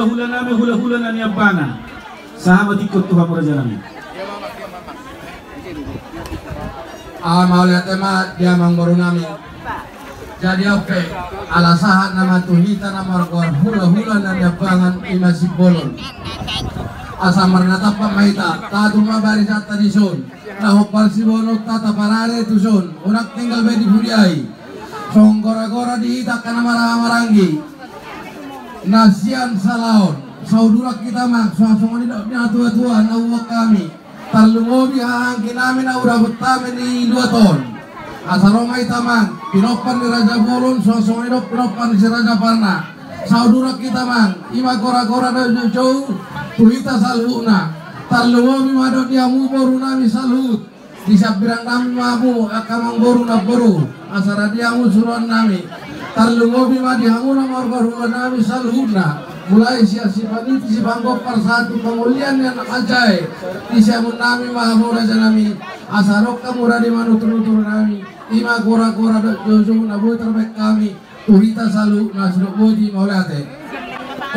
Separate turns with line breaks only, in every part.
hula nami hula nani abangan. Sahabat ikut Tuhan Raja nami.
Mau lihat tema dia mangboru nami. Jadi oke, alasahan nama tuhita nama gor hula nani abangan imasi bolon. Asa marnata pamaita, tatu mabari sa tradisyon. Nahopal si bono tata parare tuson. Unak tinggal bedi furiai. Songgora-gora dihitak kana marang-maranggi. Nasian salaon. Saudurak kita mak, suasana ini tua-tua nawak kami. Tarlungobi hahangkin namin na urabot namin ni 2 ton. Asa romay tamang, pinopan ni Raja Bolon, suasana ini pinopan si Raja Parna. Saudurak kita mang, ima gora-gora na jauh, tuhita salhuna. Tarlungobi madot niyamu boru nami salhut. Disabirang nami mabu, akamang boru na boru. Asa radiamu suruhan nami. Tarlungobi madihamu na marbaruan nami salhuna. Mulai siapa ini si bangkok persatu pemulihan yang ajai di siamun nami mahamu raja nami asarok kamu radi manutur-nutur nami ima gora-gora jojo nabu terbaik kami tuhita salu nasruk bodi maulate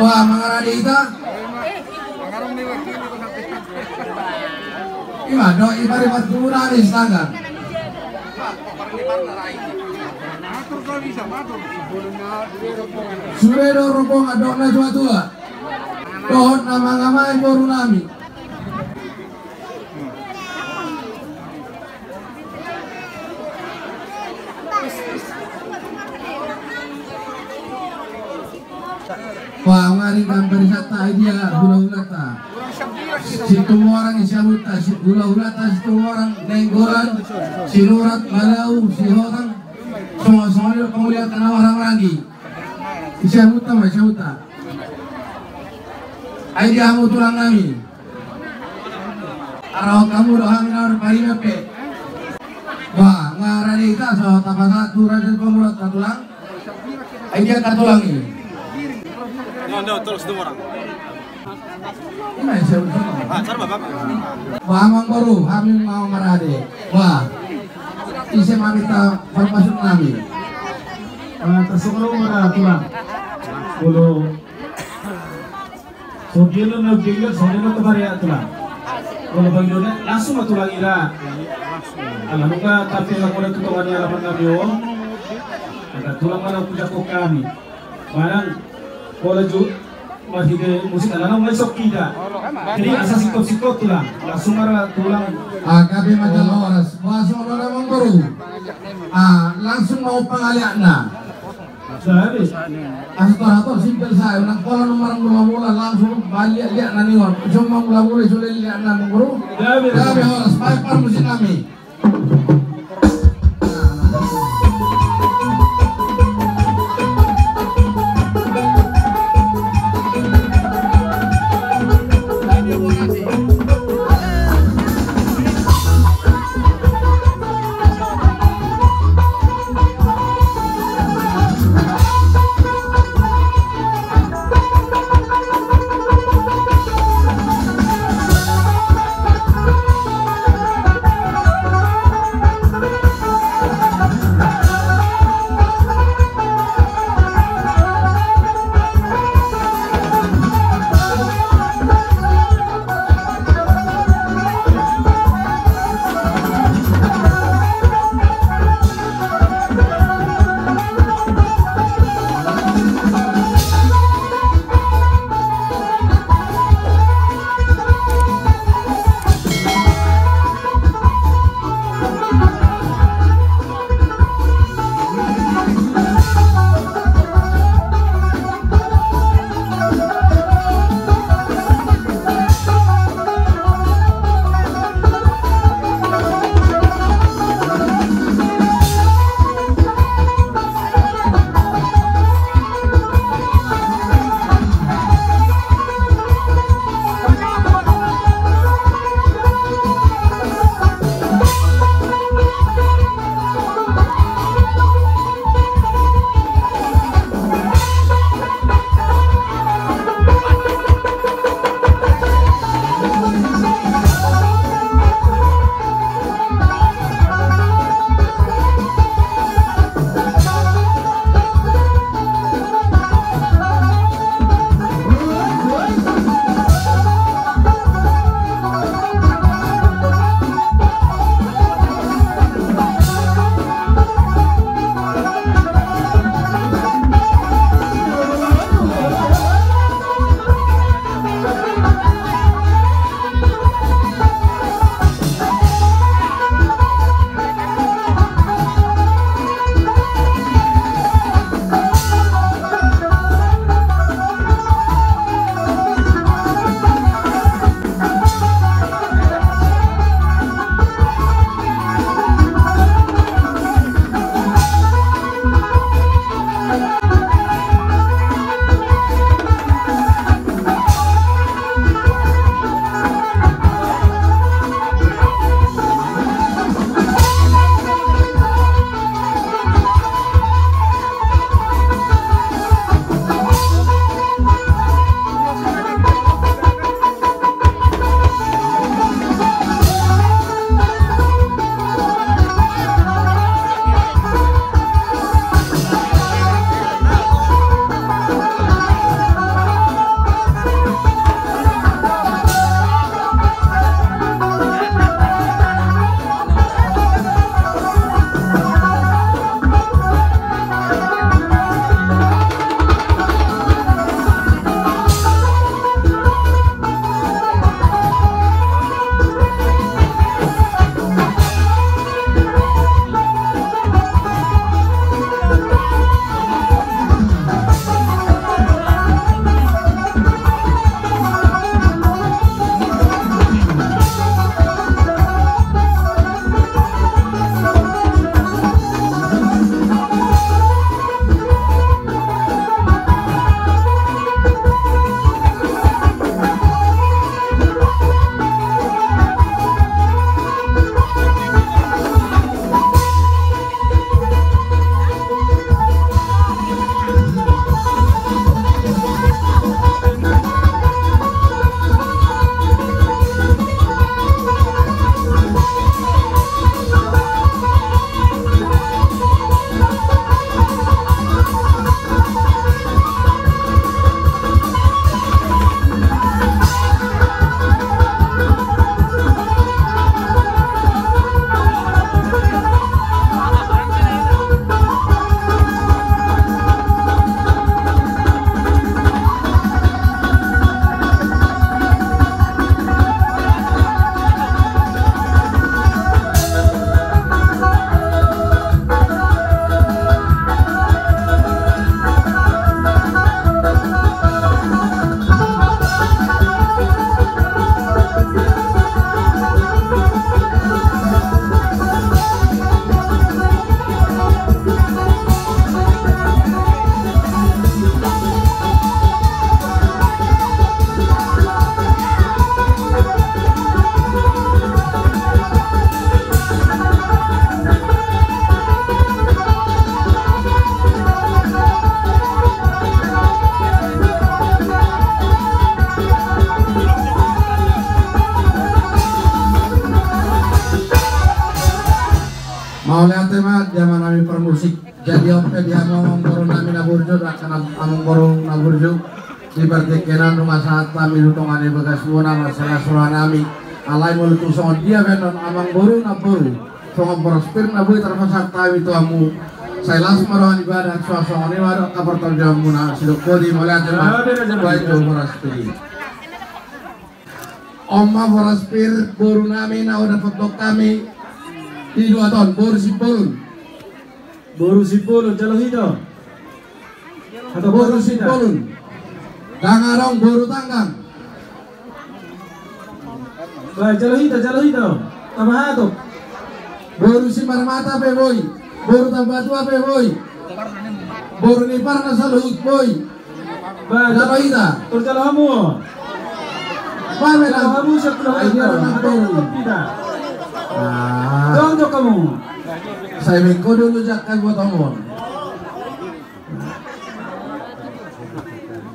wah mangaradi ita ima do ibari matura di istana Suredo rokong adok na tua dohon nama-namai boru nami wah ngari gambar sata dia hula-hulata situ orang isyamuta hula-hulata situ orang nenggoran silurat malau sihoran semua kemuliaan tanah orang lagi isyamuta masyamuta ay diamu tulang nami araw kamu doang minor parimepe wah ngarani ita so tapasa raja pemulat katulang ay dia katulang ini
no terus dua orang
ini isyamuta
sarba bapak
wah mangboru kami mau marade wah isi mamita permasuk nami
Tersuruh mana tulang. Kalau sogelo na gelo sogelo to bari tulang. Kalau bagyo na langsung matulang ira. Alam mo ka tapi na ko tutungan niya laban kami o. Ada tulang mana puja ko kami. Marang kalau ju masih ke musik anak may sokida. Jadi asa sikot tulang. Langsung mara tulang.
Kabi majalas. Masuk na mangboru. Langsung mau pengalian na.
Sabi.
Astor simpel saya nak kalau nomor mula langsung balik lihat nani on. Cuma mula sudah lihat nani guru. Kami harus pakai musik kami. Mau lihat tema zaman kami permusik. Jadi oke dia ngomong baru nami naburjo akan among baru naburjo di pertikinan rumah saat kami lutongan di bekas muna masalah surah nami alai mulutung songon dia benon amang baru naburu songon prospir nabui terpasak kami itu amu saya langsung merawan ibadah suasana ini waduh kabar terjauh muna sidok kodi mau lihat tema baik jauh prospir Oma prospir baru nami na udah foto kami di 2 tahun
Boru sipulun jalo hito. Atau
boru sipulun. Dangarong boru tanggang.
Baik jalo hito. Tambah hatu.
Boru si marmata pe boy. Boru tambatua pe boy. Boru nipar na saluhut boy.
Baik
jalo hita.
Tur jalo hamu.
Pamela
Jalo hamu siap jalo hito. Jangan kamu.
Saya minggu dulu jakkan buat omong.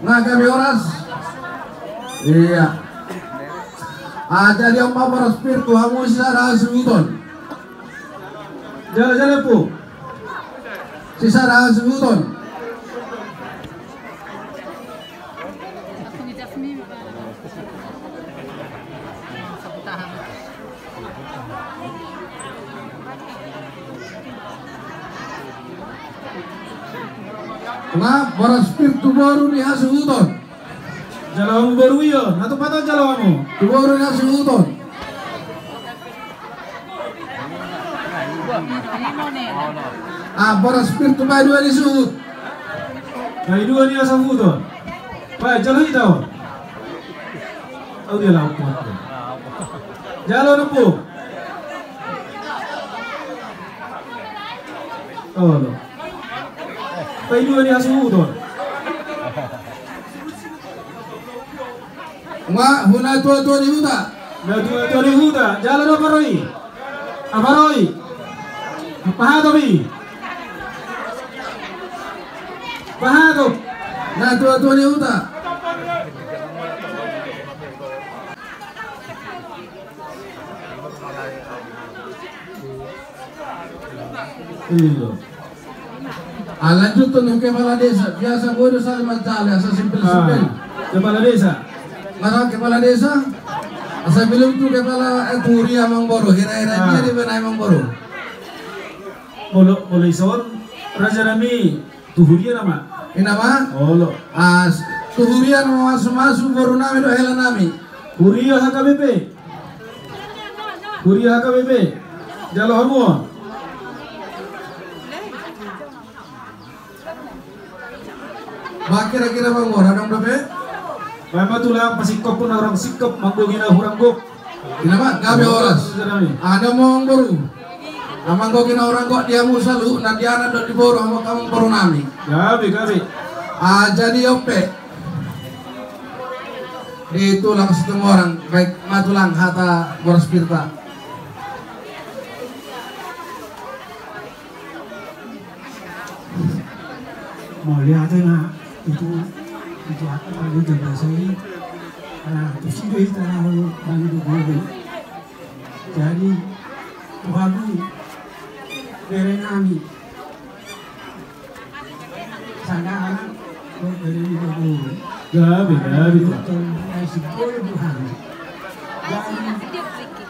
Nah kami oras. Iya. Jadi om bapak spir tu hamu sisa sebuton.
Jalan pu.
Sisa sebuton. Nah, para spiritu baru ni hasuton.
Jalamu baru iyo, atau patah jalamu.
Tu baru ni hasuton. Para spiritu baru ni suhut.
Baik dua ni hasuton. Baik jalan itu. Oh dia lauk. Jalan apa? Oh lo. Baik dua ni hasuton.
Ma, huna tua ni huta.
Tua ni huta. Jalan apa roi? Apa roi? Pahato bi. Pahato.
Nah tua ni huta.
Iya.
Lanjut tuh kepala desa. Biasa gue udah saling mencari asal simpel-simpel.
Kepala desa.
Mana kepala desa? Asal belum tuh kepala Turi amang boro. Hira-hira dia di mana amang boro.
Boleh son. Raja Nami Tuhurian nama.
Ini nama?
Olo.
Tuhurian mau masuk boro nami do hela nami.
Huria HKBP. Huria HKBP. Jalo hamu.
Ba kira-kira bang orang dong dope?
Mama tulang pasikop pun orang sikop manggogina huranggok.
Kenapa? Gabe oras. Ada mau baru. Amang gogina orang kok dia musalu nadiana do di boro sama kamu boro nami.
Gabe.
Jadi ope. Di tulang setengah orang baik matulang hata boros pirta.
Mau lihat na itu apa lagi janda saya terus itu tahu bagi dulu jadi Tuhan dari kami sana anak dari dulu
Gabe.
si boleh Tuhan jadi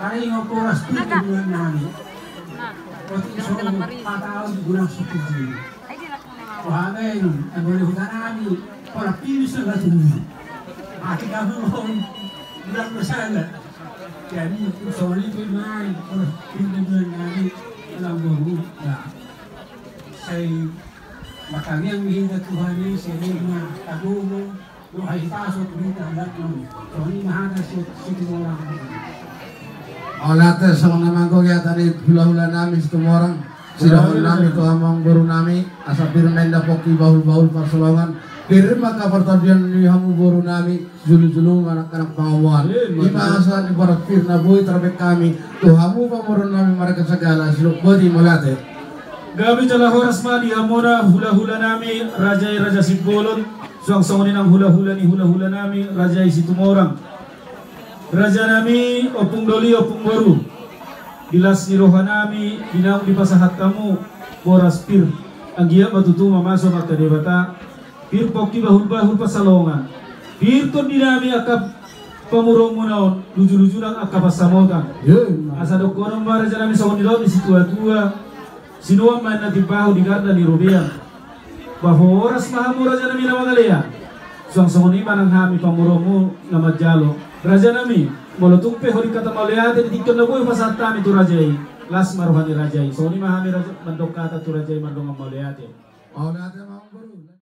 kali ngoporas itu dengan kami waktu itu 4 tahun bulan suci Wahai, boleh hutan kami para pilih sudah tunggu. Akhir kami mohon bulan bersalah. Jadi soal itu naik para pilih dengan kami dalam baru. Saya bakal yang menghina Tuhan ini sehingga tabumu doa pasok kita alat kami. Soal ini mahal situ orang.
Olate sama nama kau ya tadi hula-hula nami situ orang. Sila nami tu amang baru nami asapir menda poki baul persolongan kirim maka pertadian ni hamu baru nami julu anak-anak pengawal lima asal di barat firna boy terbek kami tu hamu baru nami mereka segala siluk bodi molate
Gabi jala horas madi amora hula-hula nami Raja Sibolon suang-suang ng hula-hula nami Raja Situmorang Raja nami opung doli opung baru dilas ni rohanami dinang di pasahat kamu boras pir anggia batutuma masuk maka debata pir poki bahul pasalongan pir ton dinami akap pamurong munaon luju-luju nang akap pasamotan asa dokonon bara janami sokon dilot di situ tua sinua main nanti bahu di garda di robean bahwa oras mahamura janami nama galea suang sokon iman ang hami pamurongmu nama jalo raja nami bolo tumpe hori kata maliate di tikon na boy pasat kami tu rajai las maruhani rajai soni mahami raja mandok kata tu rajai mandong maliate
Mauliate mang guru.